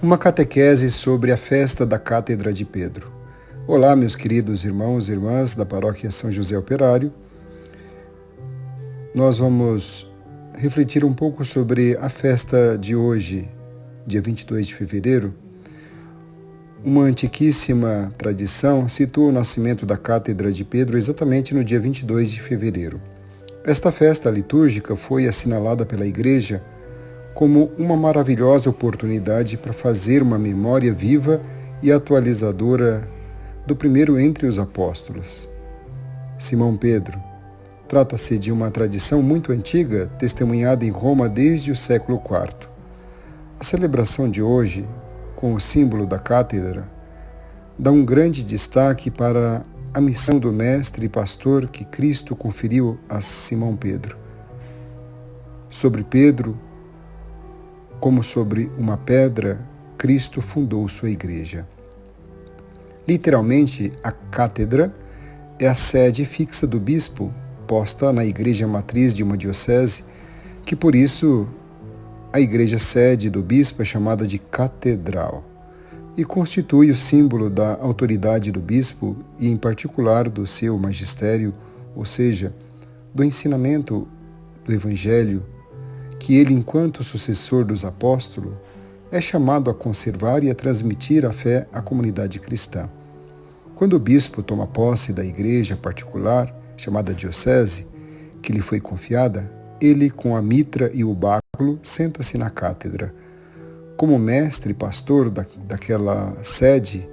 Uma catequese sobre a festa da Cátedra de Pedro. Olá, meus queridos irmãos e irmãs da Paróquia São José Operário. Nós vamos refletir um pouco sobre a festa de hoje, dia 22 de fevereiro. Uma antiquíssima tradição situa o nascimento da Cátedra de Pedro exatamente no dia 22 de fevereiro. Esta festa litúrgica foi assinalada pela Igreja como uma maravilhosa oportunidade para fazer uma memória viva e atualizadora do primeiro entre os apóstolos, Simão Pedro. Trata-se de uma tradição muito antiga, testemunhada em Roma desde o século IV. A celebração de hoje, com o símbolo da cátedra, dá um grande destaque para a missão do mestre e pastor que Cristo conferiu a Simão Pedro. Sobre Pedro, como sobre uma pedra, Cristo fundou sua igreja. Literalmente, a cátedra é a sede fixa do bispo, posta na igreja matriz de uma diocese, que por isso a igreja sede do bispo é chamada de catedral, e constitui o símbolo da autoridade do bispo e, em particular, do seu magistério, ou seja, do ensinamento do Evangelho, que ele, enquanto sucessor dos apóstolos, é chamado a conservar e a transmitir a fé à comunidade cristã. Quando o bispo toma posse da igreja particular, chamada diocese, que lhe foi confiada, ele, com a mitra e o báculo, senta-se na cátedra. Como mestre e pastor daquela sede,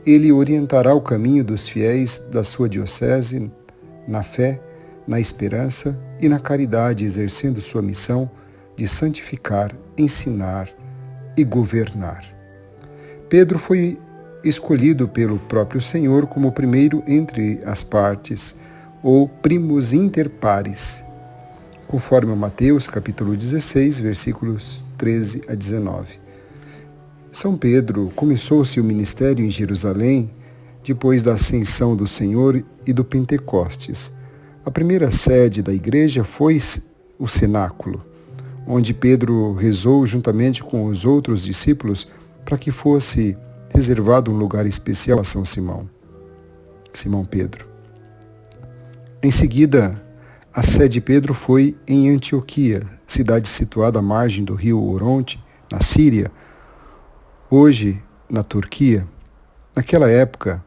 ele orientará o caminho dos fiéis da sua diocese na fé, na esperança e na caridade, exercendo sua missão de santificar, ensinar e governar. Pedro foi escolhido pelo próprio Senhor como o primeiro entre as partes, ou primus inter pares, conforme Mateus capítulo 16, versículos 13 a 19. São Pedro começou seu ministério em Jerusalém depois da ascensão do Senhor e do Pentecostes. A primeira sede da igreja foi o cenáculo, onde Pedro rezou juntamente com os outros discípulos para que fosse reservado um lugar especial a São Simão Pedro. Em seguida, a sede de Pedro foi em Antioquia, cidade situada à margem do rio Oronte, na Síria, hoje na Turquia. Naquela época,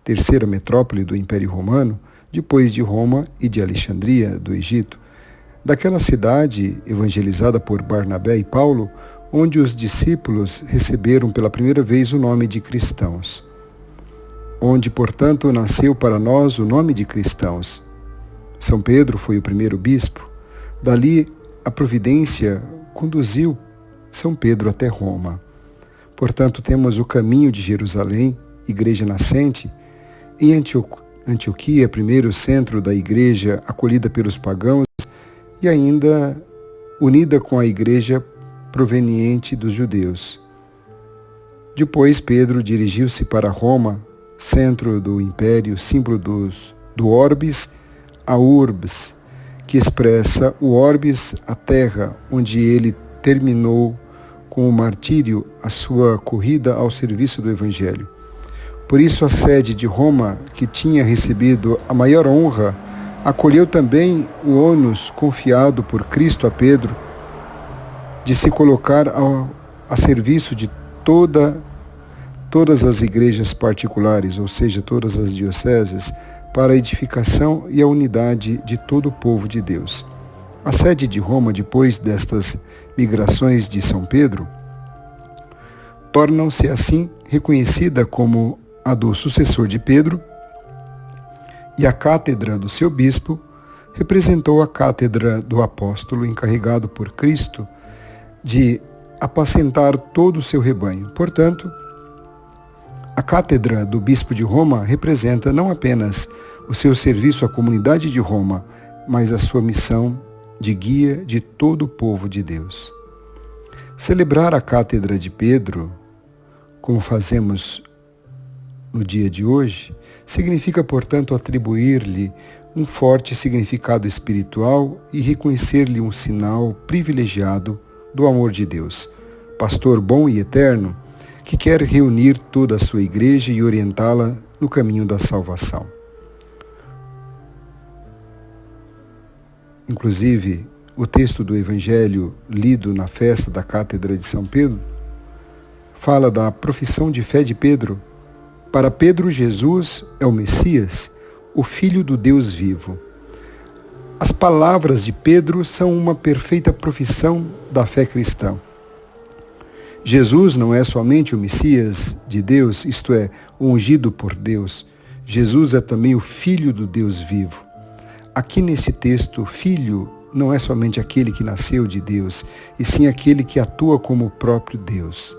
terceira metrópole do Império Romano, depois de Roma e de Alexandria, do Egito. Daquela cidade, evangelizada por Barnabé e Paulo, onde os discípulos receberam pela primeira vez o nome de cristãos. Onde, portanto, nasceu para nós o nome de cristãos. São Pedro foi o primeiro bispo. Dali, a providência conduziu São Pedro até Roma. Portanto, temos o caminho de Jerusalém, igreja nascente, em Antioquia, primeiro centro da igreja acolhida pelos pagãos e ainda unida com a igreja proveniente dos judeus. Depois, Pedro dirigiu-se para Roma, centro do império, símbolo do orbis a urbs, que expressa o orbis, a terra, onde ele terminou com o martírio a sua corrida ao serviço do Evangelho. Por isso, a sede de Roma, que tinha recebido a maior honra, acolheu também o ônus confiado por Cristo a Pedro de se colocar a serviço de todas as igrejas particulares, ou seja, todas as dioceses, para a edificação e a unidade de todo o povo de Deus. A sede de Roma, depois destas migrações de São Pedro, tornam-se assim reconhecida como a do sucessor de Pedro, e a cátedra do seu bispo representou a cátedra do apóstolo encarregado por Cristo de apacentar todo o seu rebanho. Portanto, a cátedra do bispo de Roma representa não apenas o seu serviço à comunidade de Roma, mas a sua missão de guia de todo o povo de Deus. Celebrar a cátedra de Pedro, como fazemos no dia de hoje, significa, portanto, atribuir-lhe um forte significado espiritual e reconhecer-lhe um sinal privilegiado do amor de Deus. Pastor bom e eterno, que quer reunir toda a sua igreja e orientá-la no caminho da salvação. Inclusive, o texto do Evangelho lido na festa da Cátedra de São Pedro fala da profissão de fé de Pedro. Para Pedro, Jesus é o Messias, o Filho do Deus vivo. As palavras de Pedro são uma perfeita profissão da fé cristã. Jesus não é somente o Messias de Deus, isto é, o ungido por Deus. Jesus é também o Filho do Deus vivo. Aqui neste texto, filho não é somente aquele que nasceu de Deus, e sim aquele que atua como o próprio Deus.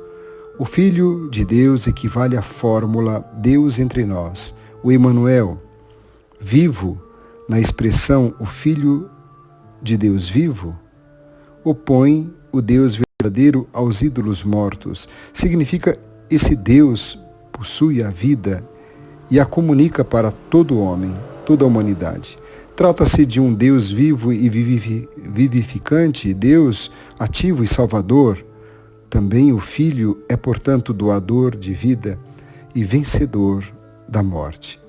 O Filho de Deus equivale à fórmula Deus entre nós, o Emanuel, vivo, na expressão o Filho de Deus vivo, opõe o Deus verdadeiro aos ídolos mortos. Significa esse Deus possui a vida e a comunica para todo homem, toda a humanidade. Trata-se de um Deus vivo e vivificante, Deus ativo e salvador. Também o Filho é, portanto, doador de vida e vencedor da morte.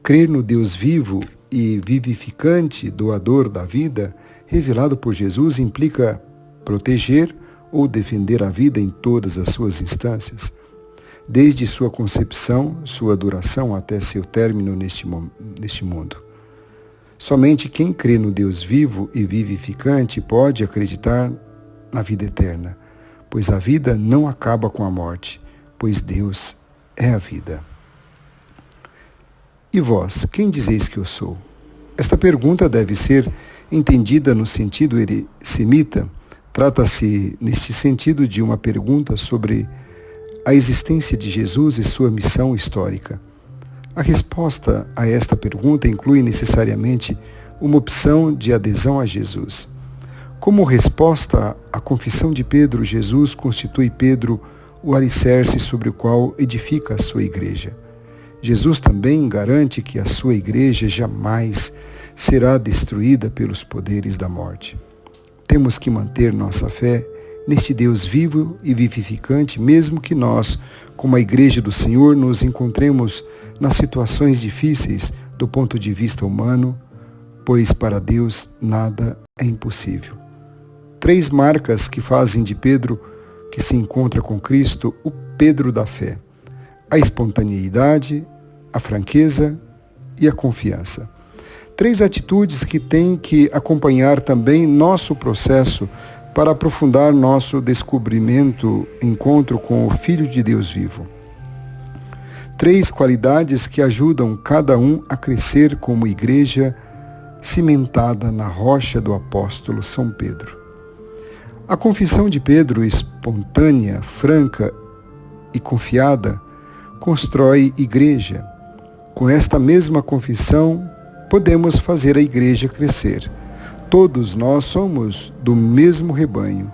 Crer no Deus vivo e vivificante, doador da vida, revelado por Jesus, implica proteger ou defender a vida em todas as suas instâncias, desde sua concepção, sua duração até seu término neste mundo. Somente quem crê no Deus vivo e vivificante pode acreditar na vida eterna, pois a vida não acaba com a morte, pois Deus é a vida. E vós, quem dizeis que eu sou? Esta pergunta deve ser entendida no sentido semita. Trata-se, neste sentido, de uma pergunta sobre a existência de Jesus e sua missão histórica. A resposta a esta pergunta inclui necessariamente uma opção de adesão a Jesus. Como resposta à confissão de Pedro, Jesus constitui Pedro o alicerce sobre o qual edifica a sua igreja. Jesus também garante que a sua igreja jamais será destruída pelos poderes da morte. Temos que manter nossa fé neste Deus vivo e vivificante, mesmo que nós, como a igreja do Senhor, nos encontremos nas situações difíceis do ponto de vista humano, pois para Deus nada é impossível. 3 marcas que fazem de Pedro, que se encontra com Cristo, o Pedro da fé: a espontaneidade, a franqueza e a confiança. 3 atitudes que têm que acompanhar também nosso processo para aprofundar nosso descobrimento, encontro com o Filho de Deus vivo. 3 qualidades que ajudam cada um a crescer como igreja cimentada na rocha do apóstolo São Pedro. A confissão de Pedro, espontânea, franca e confiada, constrói igreja. Com esta mesma confissão, podemos fazer a igreja crescer. Todos nós somos do mesmo rebanho.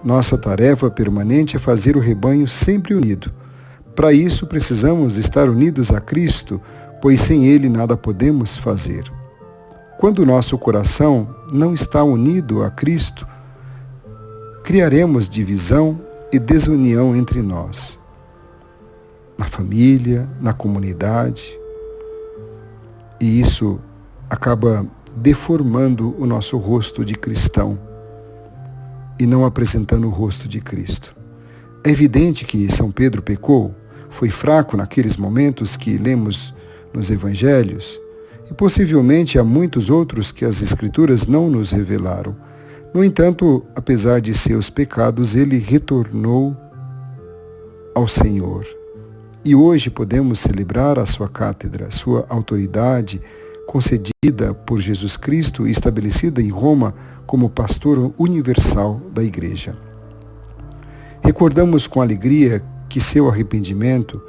Nossa tarefa permanente é fazer o rebanho sempre unido. Para isso, precisamos estar unidos a Cristo, pois sem Ele nada podemos fazer. Quando nosso coração não está unido a Cristo, criaremos divisão e desunião entre nós, na família, na comunidade, e isso acaba deformando o nosso rosto de cristão e não apresentando o rosto de Cristo. É evidente que São Pedro pecou, foi fraco naqueles momentos que lemos nos Evangelhos, e possivelmente há muitos outros que as Escrituras não nos revelaram. No entanto, apesar de seus pecados, ele retornou ao Senhor. E hoje podemos celebrar a sua cátedra, sua autoridade concedida por Jesus Cristo e estabelecida em Roma como pastor universal da Igreja. Recordamos com alegria que seu arrependimento,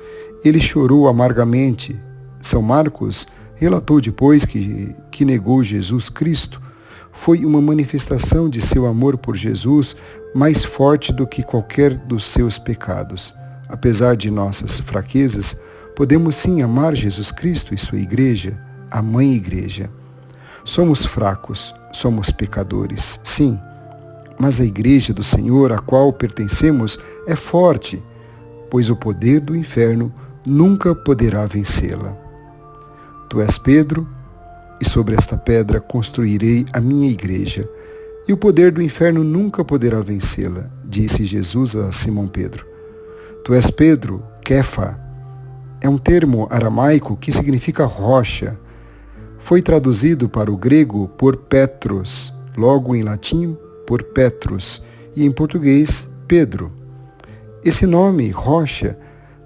ele chorou amargamente. São Marcos relatou depois que negou Jesus Cristo. Foi uma manifestação de seu amor por Jesus mais forte do que qualquer dos seus pecados. Apesar de nossas fraquezas, podemos sim amar Jesus Cristo e sua igreja, a Mãe Igreja. Somos fracos, somos pecadores, sim, Mas a igreja do Senhor, a qual pertencemos, é forte, pois o poder do inferno nunca poderá vencê-la. Tu és Pedro, e sobre esta pedra construirei a minha igreja, e o poder do inferno nunca poderá vencê-la, disse Jesus a Simão Pedro. Tu és Pedro, Kefa, é um termo aramaico que significa rocha. Foi traduzido para o grego por Petros, logo em latim por Petrus, e em português, Pedro. Esse nome, rocha,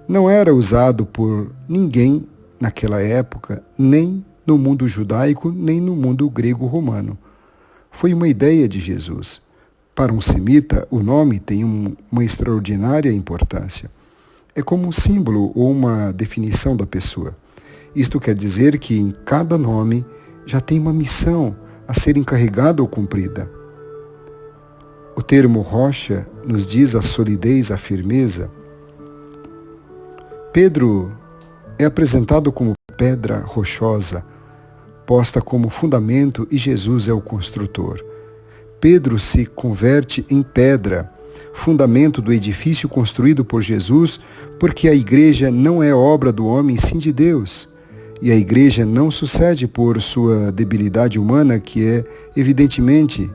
não era usado por ninguém naquela época, nem no mundo judaico, nem no mundo grego-romano. Foi uma ideia de Jesus. Para um semita, o nome tem uma extraordinária importância. É como um símbolo ou uma definição da pessoa. Isto quer dizer que em cada nome já tem uma missão a ser encarregada ou cumprida. O termo rocha nos diz a solidez, a firmeza. Pedro é apresentado como pedra rochosa, posta como fundamento, e Jesus é o construtor. Pedro se converte em pedra, fundamento do edifício construído por Jesus, porque a igreja não é obra do homem, sim de Deus. E a igreja não sucede por sua debilidade humana, que evidentemente,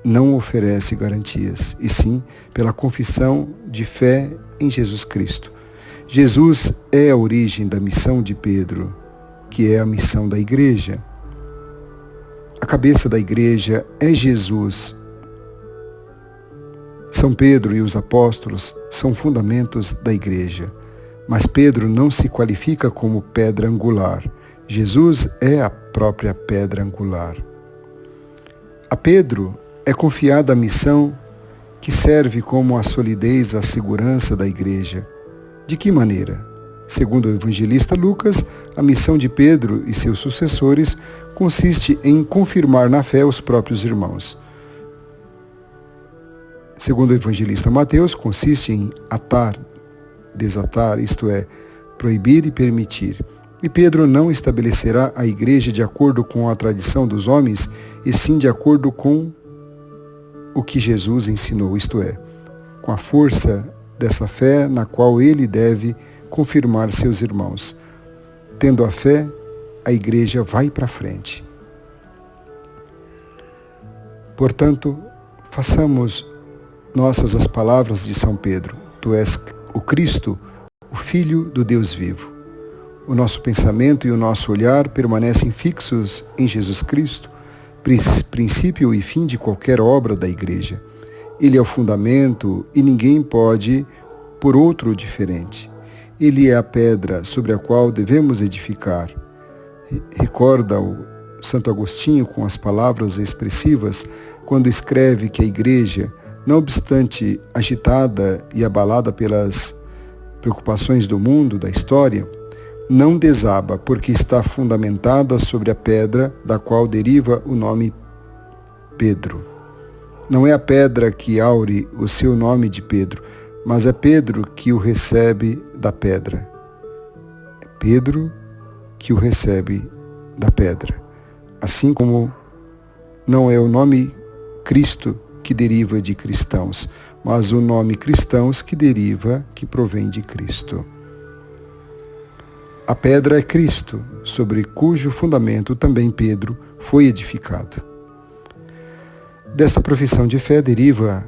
não oferece garantias, e sim pela confissão de fé em Jesus Cristo. Jesus é a origem da missão de Pedro, que é a missão da igreja. A cabeça da igreja é Jesus. São Pedro e os apóstolos são fundamentos da igreja, mas Pedro não se qualifica como pedra angular. Jesus é a própria pedra angular. A Pedro é confiada a missão que serve como a solidez, a segurança da igreja. De que maneira? Segundo o evangelista Lucas, a missão de Pedro e seus sucessores consiste em confirmar na fé os próprios irmãos. Segundo o evangelista Mateus, consiste em atar, desatar, isto é, proibir e permitir. E Pedro não estabelecerá a igreja de acordo com a tradição dos homens, e sim de acordo com o que Jesus ensinou, isto é, com a força dessa fé na qual ele deve confirmar seus irmãos. Tendo a fé, a igreja vai para frente. Portanto, façamos nossas as palavras de São Pedro: Tu és o Cristo, o Filho do Deus vivo. O nosso pensamento e o nosso olhar permanecem fixos em Jesus Cristo, princípio e fim de qualquer obra da igreja. Ele é o fundamento e ninguém pode por outro diferente. Ele é a pedra sobre a qual devemos edificar. Recorda o Santo Agostinho com as palavras expressivas quando escreve que a igreja, não obstante agitada e abalada pelas preocupações do mundo, da história, não desaba, porque está fundamentada sobre a pedra da qual deriva o nome Pedro. Não é a pedra que aure o seu nome de Pedro, mas é Pedro que o recebe da pedra. É Pedro que o recebe da pedra. Assim como não é o nome Cristo que deriva de cristãos, mas o nome cristãos que provém de Cristo. A pedra é Cristo, sobre cujo fundamento também Pedro foi edificado. Dessa profissão de fé deriva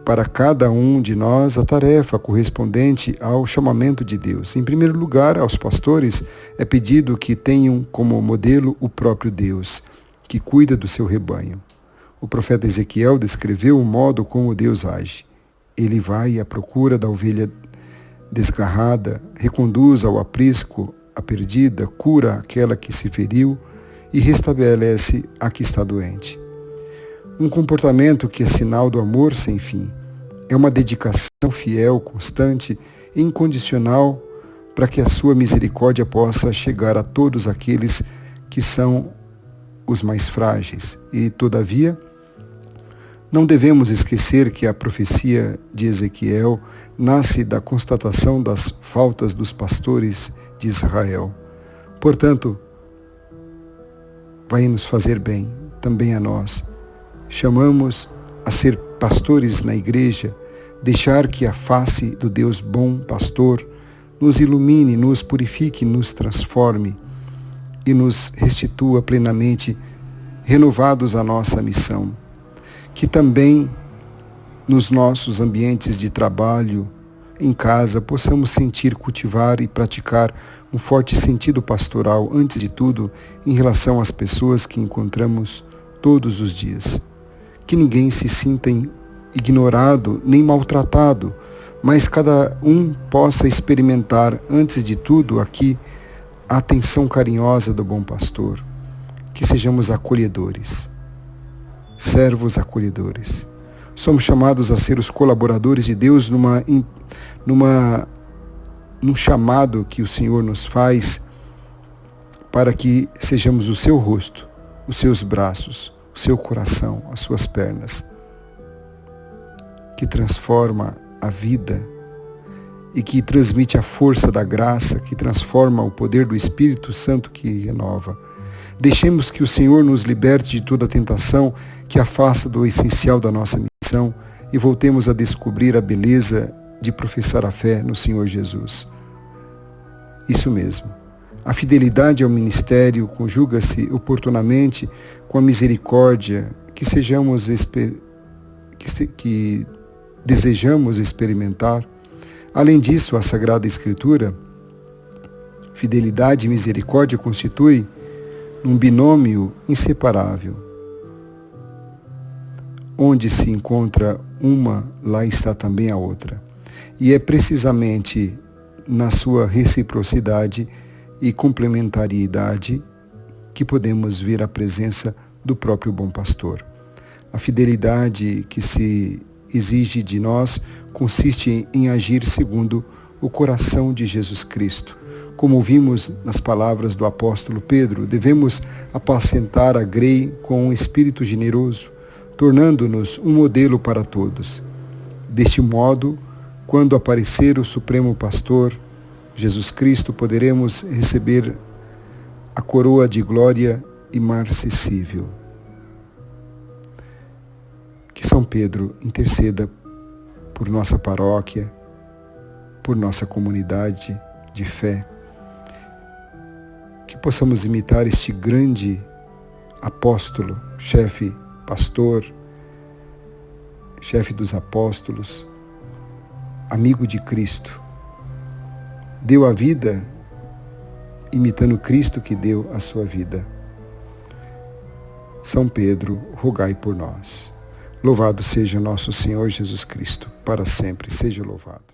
para cada um de nós a tarefa correspondente ao chamamento de Deus. Em primeiro lugar, aos pastores é pedido que tenham como modelo o próprio Deus, que cuida do seu rebanho. O profeta Ezequiel descreveu o modo como Deus age. Ele vai à procura da ovelha desgarrada, reconduz ao aprisco a perdida, cura aquela que se feriu e restabelece a que está doente. Um comportamento que é sinal do amor sem fim. É uma dedicação fiel, constante e incondicional para que a sua misericórdia possa chegar a todos aqueles que são os mais frágeis. E, todavia, não devemos esquecer que a profecia de Ezequiel nasce da constatação das faltas dos pastores de Israel. Portanto, vai nos fazer bem, também a nós. Chamamos a ser pastores na igreja, deixar que a face do Deus bom pastor nos ilumine, nos purifique, nos transforme e nos restitua plenamente renovados à nossa missão. Que também nos nossos ambientes de trabalho, em casa, possamos sentir, cultivar e praticar um forte sentido pastoral, antes de tudo, em relação às pessoas que encontramos todos os dias. Que ninguém se sinta ignorado nem maltratado, mas cada um possa experimentar, antes de tudo, aqui, a atenção carinhosa do bom pastor. Que sejamos acolhedores, servos acolhedores. Somos chamados a ser os colaboradores de Deus num chamado que o Senhor nos faz para que sejamos o seu rosto, os seus braços, o seu coração, as suas pernas, que transforma a vida e que transmite a força da graça, que transforma o poder do Espírito Santo que renova. Deixemos que o Senhor nos liberte de toda tentação que afasta do essencial da nossa missão e voltemos a descobrir a beleza de professar a fé no Senhor Jesus. Isso mesmo. A fidelidade ao ministério conjuga-se oportunamente com a misericórdia que desejamos experimentar. Além disso, a Sagrada Escritura, fidelidade e misericórdia constituem um binômio inseparável. Onde se encontra uma, lá está também a outra. E é precisamente na sua reciprocidade e complementariedade que podemos ver a presença do próprio bom pastor. A fidelidade que se exige de nós consiste em agir segundo o coração de Jesus Cristo. Como vimos nas palavras do apóstolo Pedro, devemos apacentar a grei com um espírito generoso, tornando-nos um modelo para todos. Deste modo, quando aparecer o Supremo Pastor, Jesus Cristo, poderemos receber a coroa de glória imarcessível. Que São Pedro interceda por nossa paróquia, por nossa comunidade de fé, que possamos imitar este grande apóstolo, chefe pastor, chefe dos apóstolos, amigo de Cristo. Deu a vida imitando Cristo que deu a sua vida. São Pedro, rogai por nós. Louvado seja nosso Senhor Jesus Cristo, para sempre seja louvado.